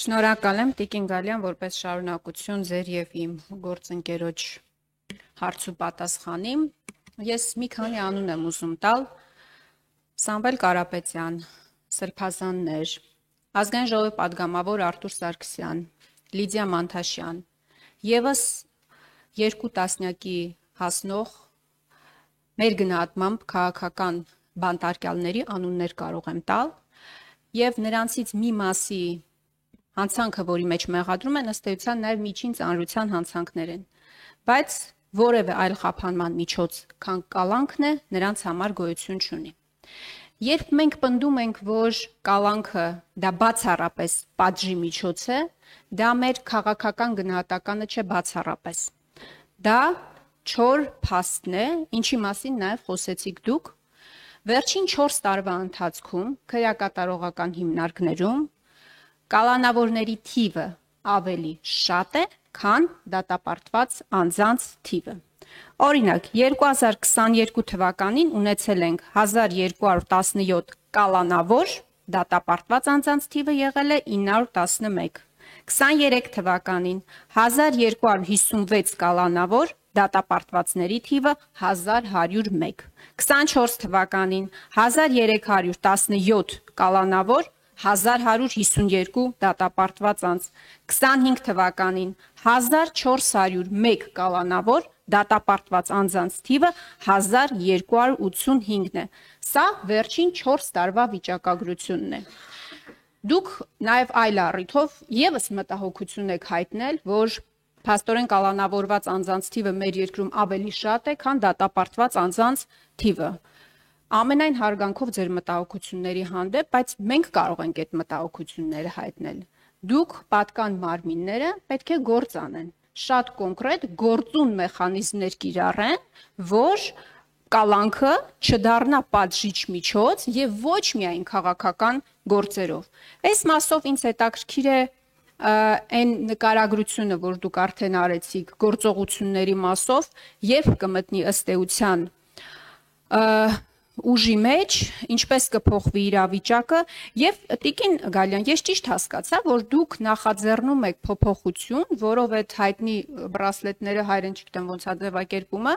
Շնորհակալ եմ Տիկին Գալյան, որպես շարունակություն ձեր եւ իմ գործընկերոջ հարց ու պատասխանի։ Ես մի քանի անուն եմ ուզում տալ. Սամվել Կարապետյան, Սրբազաններ, Ազգային ժողովի падգամավոր Արտուր Սարգսյան, Լիդիա Մանթաշյան, եւս 2 տասնյակի հասնող մեր գնահատմամբ քաղաքական բանտարկյալների անուններ կարող եմ տալ եւ նրանցից մի մասի հանցանքը, որի մեջ մեղադրում են, ըստ էության նաև միջին ծանրության հանցանքներ են, բայց որևէ այլ խափանման միջոց, քան կալանքն է, նրանց համար գոյություն չունի։ Երբ մենք պնդում ենք, որ կալանքը դա բացառապես պատժի միջոց է, դա մեր քաղաքական գնահատականը չէ բացառապես։ Դա չոր փաստն է, ինչի մասին նաև խոսեցիք դուք։ Վերջին 4 տարվա ընթացքում քրեակատարողական հիմնարկներում կալանավորների թիվը ավելի շատ է, քան դատապարտված անձանց թիվը։ Օրինակ, 2022 թվականին ունեցել ենք 1217 կալանավոր, դատապարտված անձանց թիվը եղել է 911։ 23 թվականին 1256 կալանավոր, դատապարտվածների թիվը 1101։ 24 թվականին 1317 կալանավոր, 1152 դատապարտված անձ, 25 թվականին 1401 կալանավոր, դատապարտված անձանց թիվը 1285 է։ Սա վերջին 4 տարվա վիճակագրությունն է։ Դուք նաև այլ առիթով եւս մտահոգություն եք հայտնել, որ փաստորեն կալանավորված անձանց թիվը մեր երկրում ավելի շատ է, քան դատապարտված անձանց թիվը։ Ամենայն հարգանքով ձեր մտահոգությունների հանդեպ, բայց մենք կարող ենք այդ մտահոգությունները հայտնել։ Դուք պատկան մարմինները պետք է գործ անեն, շատ կոնկրետ գործուն մեխանիզմներ կիրառեն, որ կալանքը չդառնա պատժիչ միջոց եւ ոչ միայն քաղաքական գործերով։ Այս մասով ինձ հետաքրքիր է այն նկարագրությունը, որ դուք արդեն արեցիք գործողությունների մասով, երբ կմտնի ըստ էության ուժի մեջ, ինչպես կփոխվի իրավիճակը, եւ Տիկին Գալյան, ես ճիշտ հասկացա, որ դուք նախաձեռնում եք փոփոխություն, որով այդ հայտնի բրասլետները հայերեն չգիտեմ ոնց է ձևակերպումը,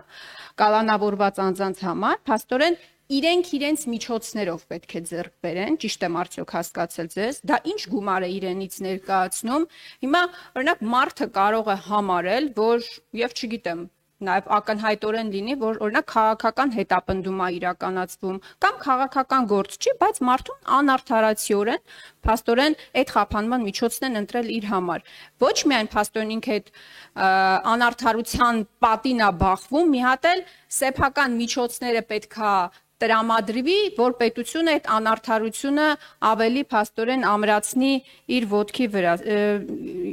կալանավորված անձանց համար, փաստորեն իրենք իրենց միջոցներով պետք է ձեռք բերեն, ճիշտ եմ արդյոք հասկացել ձեզ, դա ինչ գումար է իրենից ներկայացնում։ Հիմա օրինակ մարդը կարող է համարել, որ եւ չգիտեմ, նաև ակնհայտորեն լինի, որ օրինակ քաղաքական հետապնդում է իրականացվում կամ քաղաքական գործ չի, բայց մարդուն անարդարացիորեն փաստորեն այդ խափանման միջոցն են ընտրել իր համար։ Ոչ միայն փաստորեն ինքը այդ անարդարության պատին է բախվում, մի հատ էլ սեփական միջոցները պետքա տրամադրվի, որ պետությունը այդ անարդարությունը ավելի փաստորեն ամրացնի իր ոտքի վրա։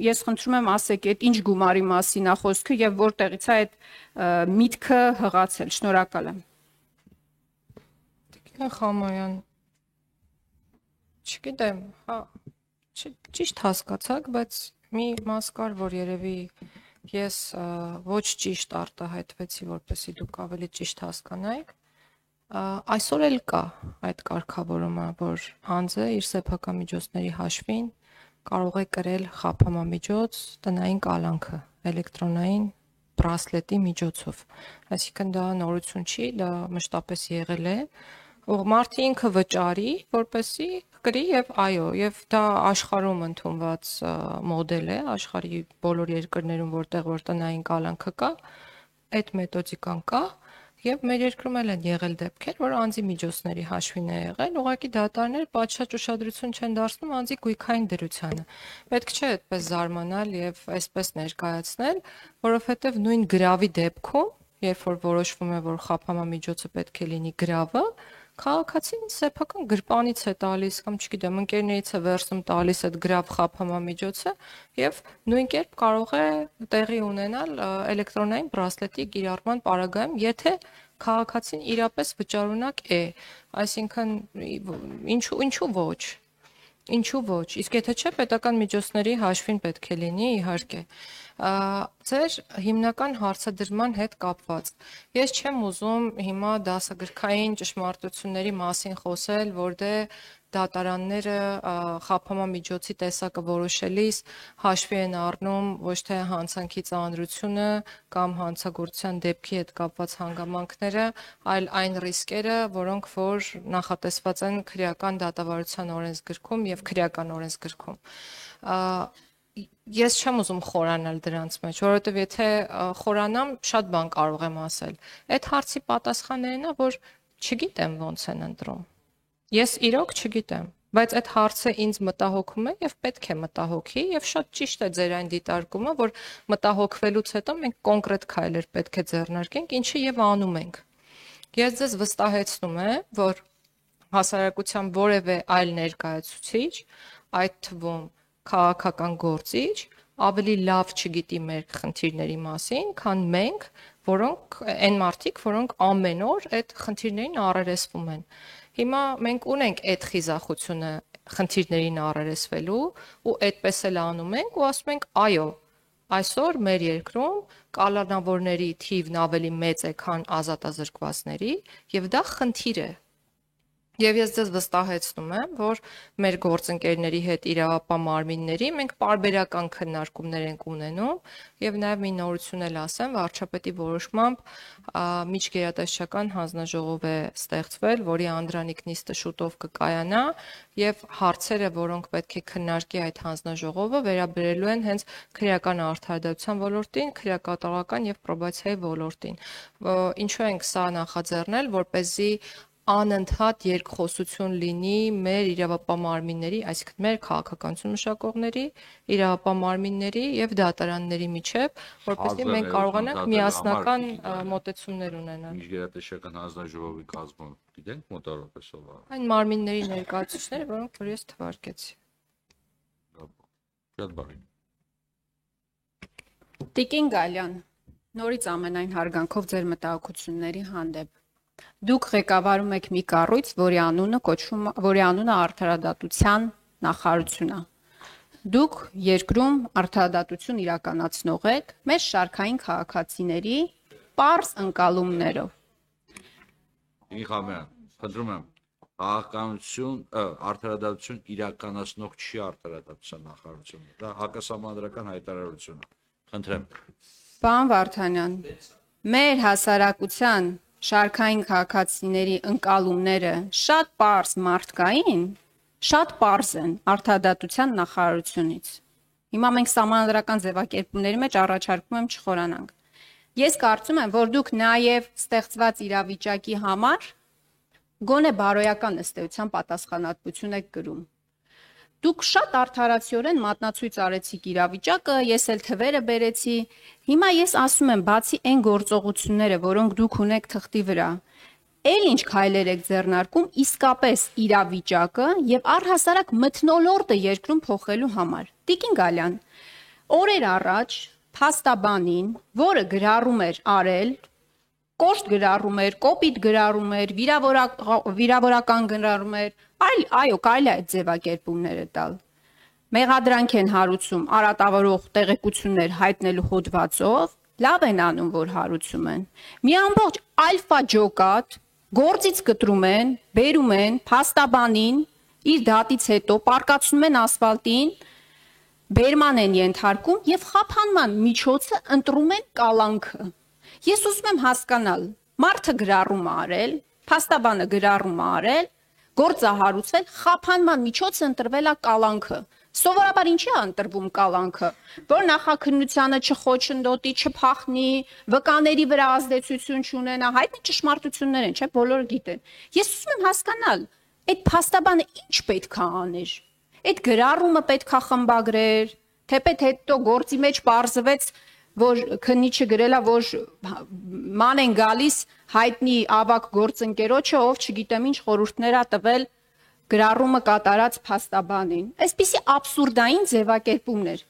Ես խնդրում եմ ասեք, այդ ինչ գումարի մասին է խոսքը եւ որտեղից է այդ միտքը հղացել։ Շնորհակալ եմ։ Տիկին Խամոյան, չգիտեմ, հա, ճիշտ հասկացաք, բայց մի մաս կար, որ երևի ես ոչ ճիշտ արտահայտվեցի, որպեսզի դուք ավելի ճիշտ հասկանայիք։ Այսօր էլ կա այդ կարգավորումը, որ անձը իր սեփական միջոցների հաշվին կարող է կրել խափամամիջոց տնային կալանքը էլեկտրոնային բրասլետի միջոցով։ Այսինքն դա նորություն չի, դա մշտապես եղել է։ Մարդը ինքը վճարի, որպեսզի կրի եւ այո, եւ դա աշխարհում ընդունված մոդել է, աշխարհի բոլոր երկրներում, որտեղ տնային կալանքը կա, այդ մեթոդիկան կա։ Եվ մեր երկրում էլ են եղել դեպքեր, որ անձի միջոցների հաշվին է եղել, ուղղակի դատարանները պատշաճ ուշադրություն չեն դարձնում անձի գույքային դրությանը։ Պետք չէ այդպես զարմանալ եւ այսպես ներկայացնել, որովհետեւ նույն գրավի դեպքում, երբ որ որոշվում է, որ խափամամիջոցը պետք է լինի գրավը, քաղաքացին սեփական գրպանից է տալիս կամ չգիտեմ, ընկերներից է վերցնում տալիս այդ գրավ խափամամիջոցը եւ նույն կերպ կարող է տեղի ունենալ էլեկտրոնային բրասլետի կիրառման պարագայում, եթե քաղաքացին իրապես վճարունակ է, այսինքն ինչու ոչ, իսկ եթե չէ, պետական միջոցների հաշվին պետք է լինի, իհարկե։ Ձեր հիմնական հարցադրման հետ կապված։ Ես չեմ ուզում հիմա դասագրքային ճշմարտությունների մասին խոսել, որ դե դատարանները խափանման միջոցի տեսակը որոշելիս հաշվի են առնում ոչ թե հանցանքի ծանրությունը կամ հանցագործության դեպքի հետ կապված հանգամանքները, այլ այն ռիսկերը, որոնք որ նախատեսված են քրեական դատավարության օրենսգրքում եւ քրեական օրենսգրքում։ Ես չեմ ուզում խորանալ դրանց մեջ, որովհետև եթե խորանամ, շատ բան կարող եմ ասել։ Այդ հարցի պատասխանն է, որ չգիտեմ ոնց են ընտրում։ Ես իրոք չգիտեմ, բայց այդ հարցը ինձ մտահոգում է եւ պետք է մտահոգի եւ շատ ճիշտ է ձեր այն դիտարկումը, որ մտահոգվելուց հետո մենք կոնկրետ քայլեր պետք է ձեռնարկենք, ինչը եւ անում ենք։ Ես ձեզ վստահեցնում եմ, որ հասարակության որևէ այլ ներկայացուցիչ, այդ թվում քաղաքական գործիչ, ավելի լավ չգիտի մեր խնդիրների մասին, քան մենք, որոնք այն մարդիկ, որոնք ամեն օր այդ խնդիրներին առերեսվում են։ Հիմա մենք ունենք այդ խիզախությունը խնդիրներին առերեսվելու ու այդպես էլ անում ենք ու ասում ենք այո, այսօր մեր երկրում կալանավորների թիվն ավելի մեծ է, քան ազատազրկվածների, եւ դա խնդիր է։ Եվ ես ձեզ վստահեցնում եմ, որ մեր գործընկերների հետ իրավապահ մարմինների մենք պարբերական քննարկումներ ենք ունենում եւ նաեւ մի նորություն էլ ասեմ, վարչապետի որոշմամբ միջգերատեսչական հանձնաժողով է ստեղծվել, որի անդրանիկ նիստը շուտով կկայանա եւ հարցերը, որոնք պետք է քննարկի այդ հանձնաժողովը, վերաբերելու են հենց քրեական արդարադատության ոլորտին, քրեակատարողական եւ պրոբացիայի ոլորտին։ Ինչու ենք սա նախաձեռնել, որպեսզի անընդհատ երկխոսություն լինի մեր իրավապահ մարմինների, այսինքն մեր քաղաքականություն մշակողների, իրավապահ մարմինների եւ դատարանների միջև, որպեսզի մենք կարողանանք միասնական մոտեցումներ ունենալ։ Միջգերատեսչական հանձնաժողովի կազմում գիտենք մոտավորապես ով է։ Այն մարմինների ներկայացուցիչները, որոնք որ ես թվարկեցի։ Շատ բարի։ Տիկին Գալյան, նորից ամենայն հարգանքով ձեր մտահոգությունների հանդեպ։ Դուք ղեկավարում եք մի կառույց, որի անունը արդարադատության նախարարություն է։ Դուք երկրում արդարադատություն իրականացնող եք մեր շարքային քաղաքացիների պարզ ընկալումներով։ Տիկին Խամյան, խնդրում եմ, քաղաքականություն, արդարադատություն իրականացնող չի արդարադատության նախարարությունը։ Դա հակասահմանադրական հայտարարություն է։ Խնդրեմ։ Պարոն Վարդանյան, մեր հասարակության շարքային քաղաքացիների ընկալումները շատ պարզ մարդկային, շատ պարզ են արդարադատության նախարարությունից։ Հիմա մենք սահմանադրական ձևակերպումների մեջ առաջարկում եմ չխորանանք։ Ես կարծում եմ, որ դուք նաև ստեղծված իրավիճակի համար գոնե բարոյական ըստ էության պատասխանատվություն եք կրում։ Դուք շատ արդարացիորեն մատնացույց արեցիք իրավիճակը, ես էլ թվերը բերեցի։ Հիմա ես ասում եմ, բացի այն գործողությունները, որոնք դուք ունեք թղթի վրա, էլ ինչ քայլեր եք ձեռնարկում իսկապես իրավիճակը եւ առհասարակ մթնոլորտը երկրում փոխելու համար։ Տիկին Գալյան, օրեր առաջ փաստաբանին, որը գրառում էր արել, կոշտ գրառում էր, կոպիտ գրառում էր, վիրավորական գրառում էր, այո, կարելի է այդ ձևակերպումները տալ։ Մեղադրանք են հարուցում արատավորող տեղեկություններ հայտնելու հոդվածով, լավ են անում, որ հարուցում են։ Մի ամբողջ ալֆա ջոկատ գործից կտրում են, բերում են փաստաբանին, իր դատից հետո պարկացնում են ասֆալտին, բերման են ենթարկում եւ խափանման միջոցը ընտրում են կալանքը։ Ես ուզում եմ հասկանալ, մարդը գրառում է արել, փաստաբանը գրառում է արել, գործը հարուցվել, խափանման միջոցը ընտրվել է կալանքը։ Սովորաբար ինչի է ընտրվում կալանքը, որ նախաքննությանը չխոչընդոտի, չփախնի, վկաների վրա ազդեցություն չունենա, հայտնի ճշմարտություններ են, չէ՞, բոլորը գիտեն։ Ես ուզում եմ հասկանալ, այդ փաստաբանը ինչ պետք է աներ։ Այդ գրառումը պետք է խմբագրեր, թեպետ հետո գործի մեջ պարզվեց, որ քննիչը գրելա, որ ման են գալիս հայտնի ավակ գործընկերոջը, ով չգիտեմ ինչ խորհուրդներ է տվել գրառումը կատարած փաստաբանին։ Այսպիսի աբսուրդային ձևակերպումներ։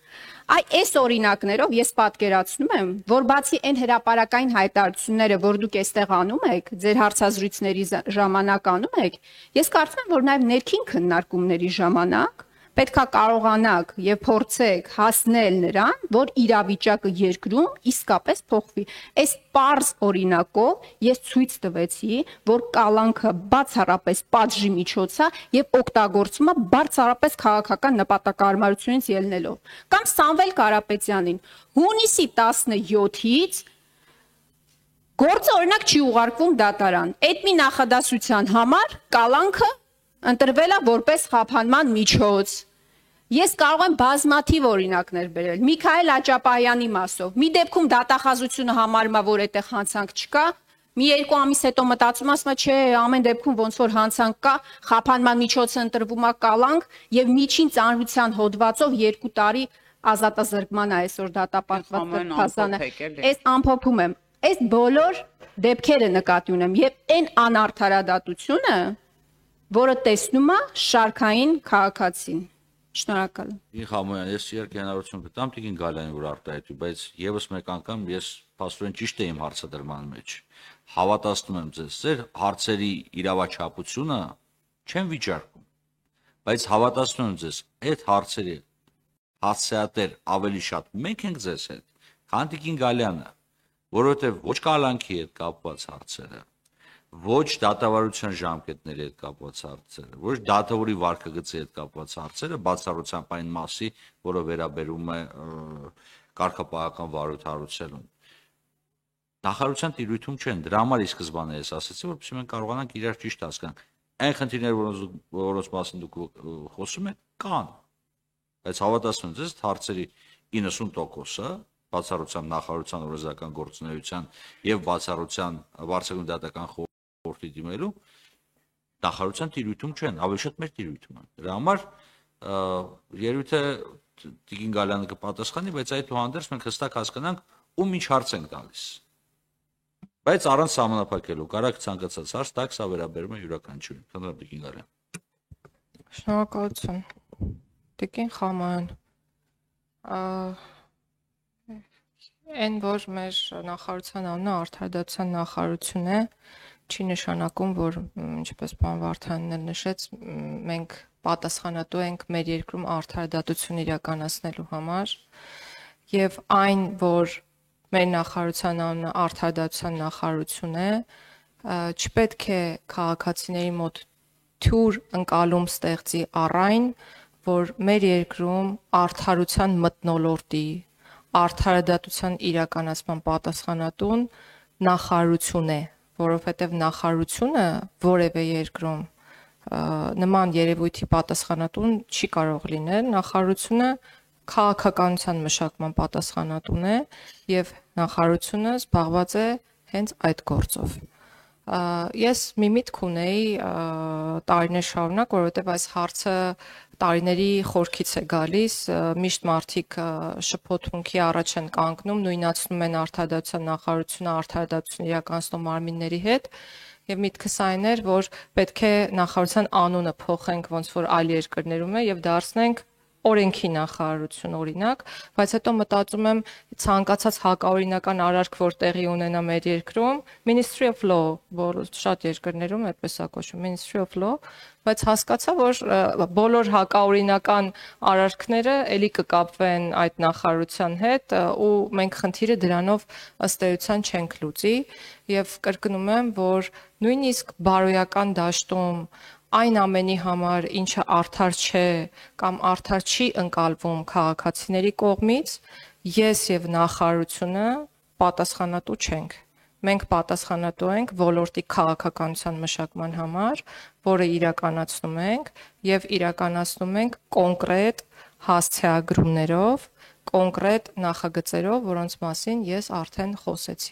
Այս օրինակներով ես պատկերացնում եմ, որ բացի այն հրապարակային հայտարարությունները, որ դուք այստեղ անում եք, ձեր հարցազրույցների ժամանակ անում եք, ես կարծում եմ, որ նաև ներքին քննարկումների ժամանակ պետքա կարողանաք եւ փորձեք հասնել նրան, որ իրավիճակը երկրում իսկապես փոխվի։ Այս պարզ օրինակով ես ցույց տվեցի, որ կալանքը բացառապես պատժի միջոց է եւ օգտագործվում է բացառապես քաղաքական նպատակարարությունից ելնելով։ Կամ Սամվել Կարապետյանին հունիսի 17-ից գործը օրինակ չի ուղարկվում դատարան։ Այդ մի նախադասության համար կալանքը ընտրվել է որպես խափանման միջոց։ Ես կարող եմ բազմաթիվ օրինակներ բերել։ Միքայել Աճապահյանի մասով։ Մի դեպքում դատախազությունը համարում է, որ այդտեղ հանցանք չկա, մի երկու ամիս հետո մտածում ասում է, չէ, ամեն դեպքում ոնց որ հանցանք կա, խափանման միջոցը ընտրվում է կալանք եւ միջին ծանրության հոդվածով 2 տարի ազատազրկման է այսօր դատապարտված դատաստանը։ Այս ամփոփում եմ։ Այս բոլոր դեպքերը նկատի ունեմ եւ այն անարդարադատությունը, որը տեսնում է շարքային քաղաքացին։ Շնորհակալ եմ։ Տիկին Խամոյան, ես իհարկե հնարավորություն կտամ Տիկին Գալյանին, որ արտահայտվի, բայց եւս մեկ անգամ ես փաստորեն ճիշտ եմ հարցադրման մեջ։ Հավատացնում եմ ձեզ, ձեր հարցերի իրավաչափությունը չեմ վիճարկում, բայց հավատացնում եմ ձեզ, այդ հարցերի հասցեատեր ավելի շատ մենք ենք ձեզ հետ, քան Տիկին Գալյանը, որովհետեւ ոչ կալանքի հետ կապված հարցերը, ոչ դատավարության ժամկետների հետ կապված հարցերը, ոչ դատավորի վարկագծի հետ կապված հարցերը, բացառությամբ այն մասի, որը վերաբերում է կարգապահական վարույթ հարուցելուն։ Նախարարության տիրույթում չեն, դրա համար ի սկզբանե ես ասացի, որպեսզի մենք կարողանանք իրար ճիշտ հասկանանք։ Այն խնդիրները, որոնց մասին դուք խոսում եք, կան, բայց հավատացնում եմ ձեզ, հարցերի 90%-ը բացառությամբ նախարարության օրենսդրական գործունեության եւ բացառության վարչական դատական խորհրդի դիմելու նախարարության տիրույթում չեն, ավելի շատ մեր տիրույթում են։ Դրա համար երևի թե Տիկին Գալյանը կպատասխանի, բայց այդուհանդերձ մենք հստակ հասկանանք ում ինչ հարց ենք տալիս։ Բայց առանց սահմանափակելու, կարաք ցանկացած հարց տաք, սա վերաբերում է յուրաքանչյուրին։ Խնդրեմ Տիկին Գալյան։ Շնորհակալություն։ Տիկին Խամոյան, այն որ մեր նախարարության անունը արդարադատության նախարարություն է, չի նշանակում, որ ինչպես պարոն Վարդանյանն էլ նշեց, մենք պատասխանատու ենք մեր երկրում արդարադատություն իրականացնելու համար եւ այն, որ մեր նախարարության անունը արդարադատության նախարարություն է, չպետք է քաղաքացիների մոտ թյուր ընկալում ստեղծի առայն, որ մեր երկրում արդարության մթնոլորտի, արդարադատության իրականացման պատասխանատուն նախարարություն է, որովհետև նախարարությունը որևէ երկրում նման երևույթի պատասխանատուն չի կարող լինել, նախարարությունը քաղաքականության մշակման պատասխանատուն է եւ նախարարությունը զբաղված է հենց այդ գործով։ Ես մի միտք ունեի տարիներ շարունակ, որովհետև այս հարցը տարիների խորքից է գալիս, միշտ մարդիկ շփոթմունքի առաջ են կանգնում, նույնացնում են արդարադատության նախարարությունը արդարադատություն իրականացնող մարմինների հետ, եւ միտքս այն էր, որ պետք է նախարարության անունը փոխենք ոնց որ այլ երկրներում է եւ դարձնենք օրենքի նախարարություն օրինակ, բայց հետո մտածում եմ ցանկացած հակաօրինական արարք, որ տեղի ունենա մեր երկրում, Ministry of Law, որ շատ երկրներում այդպես է կոչվում, Ministry of Law, բայց հասկացա, որ բոլոր հակաօրինական արարքները էլի կկապվեն այդ նախարարության հետ ու մենք խնդիրը դրանով ըստ էության չենք լուծի եւ կրկնում եմ, որ նույնիսկ բարոյական դաշտում այն ամենի համար, ինչը արդար չէ կամ արդար չի ընկալվում քաղաքացիների կողմից, ես եւ նախարարությունը պատասխանատու չենք։ Մենք պատասխանատու ենք ոլորտի քաղաքականության մշակման համար, որը իրականացնում ենք եւ իրականացնում ենք կոնկրետ հասցեագրումներով, կոնկրետ նախագծերով, որոնց մասին ես արդեն խոսեցի։